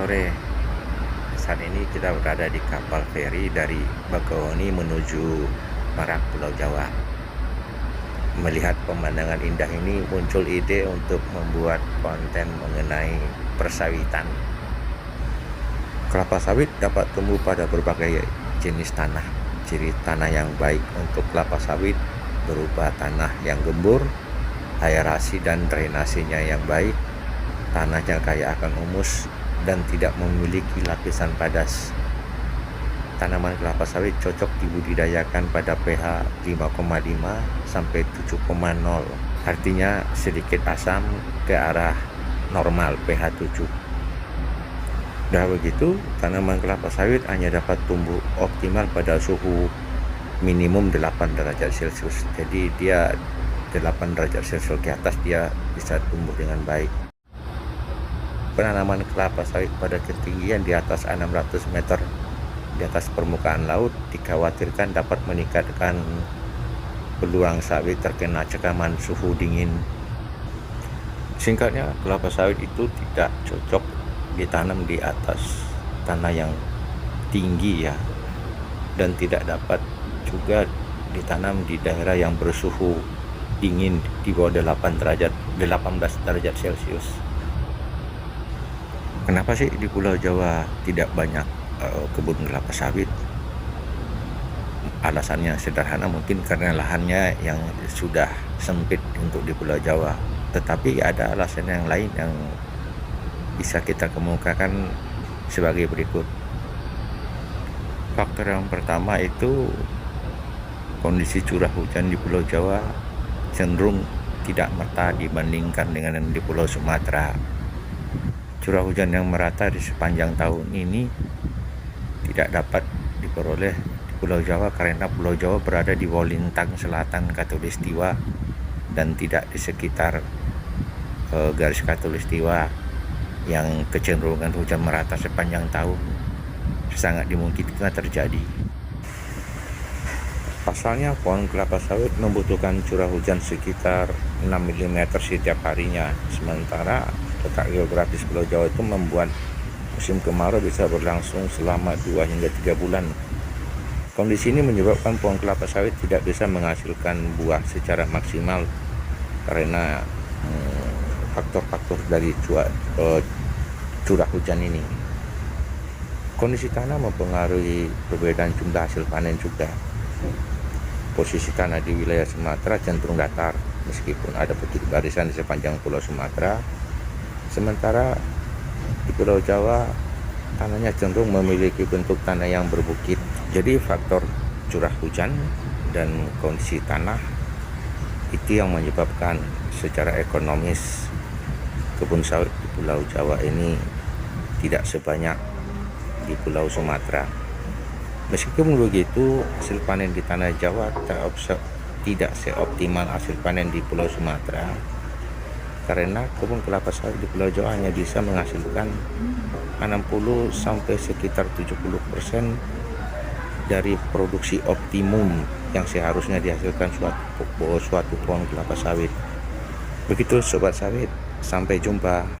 sore. Saat ini kita berada di kapal feri dari Bakauheni menuju Merak, Pulau Jawa. Melihat pemandangan indah ini, muncul ide untuk membuat konten mengenai persawitan. Kelapa sawit dapat tumbuh pada berbagai jenis tanah. Ciri tanah yang baik untuk kelapa sawit berupa tanah yang gembur, aerasi dan drainasinya yang baik, tanahnya kaya akan humus dan tidak memiliki lapisan padas. Tanaman kelapa sawit cocok dibudidayakan pada pH 5,5 sampai 7,0. Artinya sedikit asam ke arah normal pH 7. Dah begitu, tanaman kelapa sawit hanya dapat tumbuh optimal pada suhu minimum 8 derajat Celcius. Jadi dia 8 derajat Celcius ke atas dia bisa tumbuh dengan baik. Penanaman kelapa sawit pada ketinggian di atas 600 meter di atas permukaan laut dikhawatirkan dapat meningkatkan peluang sawit terkena cekaman suhu dingin. Singkatnya, kelapa sawit itu tidak cocok ditanam di atas tanah yang tinggi ya, dan tidak dapat juga ditanam di daerah yang bersuhu dingin di bawah 18 derajat Celcius. Kenapa sih di Pulau Jawa tidak banyak kebun kelapa sawit? Alasannya sederhana, mungkin karena lahannya yang sudah sempit untuk di Pulau Jawa. Tetapi ada alasan yang lain yang bisa kita kemukakan sebagai berikut. Faktor yang pertama itu kondisi curah hujan di Pulau Jawa cenderung tidak merata dibandingkan dengan di Pulau Sumatera. Curah hujan yang merata di sepanjang tahun ini tidak dapat diperoleh di Pulau Jawa karena Pulau Jawa berada di bawah lintang selatan Khatulistiwa dan tidak di sekitar garis Khatulistiwa yang kecenderungan hujan merata sepanjang tahun sangat dimungkinkan terjadi. Pasalnya, pohon kelapa sawit membutuhkan curah hujan sekitar 6 mm setiap harinya, sementara letak geografis Pulau Jawa itu membuat musim kemarau bisa berlangsung selama 2 hingga 3 bulan. Kondisi ini menyebabkan pohon kelapa sawit tidak bisa menghasilkan buah secara maksimal karena faktor-faktor dari curah hujan ini. Kondisi tanah mempengaruhi perbedaan jumlah hasil panen juga. Posisi tanah di wilayah Sumatera cenderung datar meskipun ada bukit barisan di sepanjang Pulau Sumatera. Sementara di Pulau Jawa tanahnya cenderung memiliki bentuk tanah yang berbukit. Jadi faktor curah hujan dan kondisi tanah itu yang menyebabkan secara ekonomis kebun sawit di Pulau Jawa ini tidak sebanyak di Pulau Sumatera. Meskipun begitu, hasil panen di tanah Jawa tidak seoptimal hasil panen di Pulau Sumatera karena kebun kelapa sawit di Pulau Jawa hanya bisa menghasilkan 60 sampai sekitar 70% dari produksi optimum yang seharusnya dihasilkan suatu pohon kelapa sawit. Begitu sobat sawit, sampai jumpa.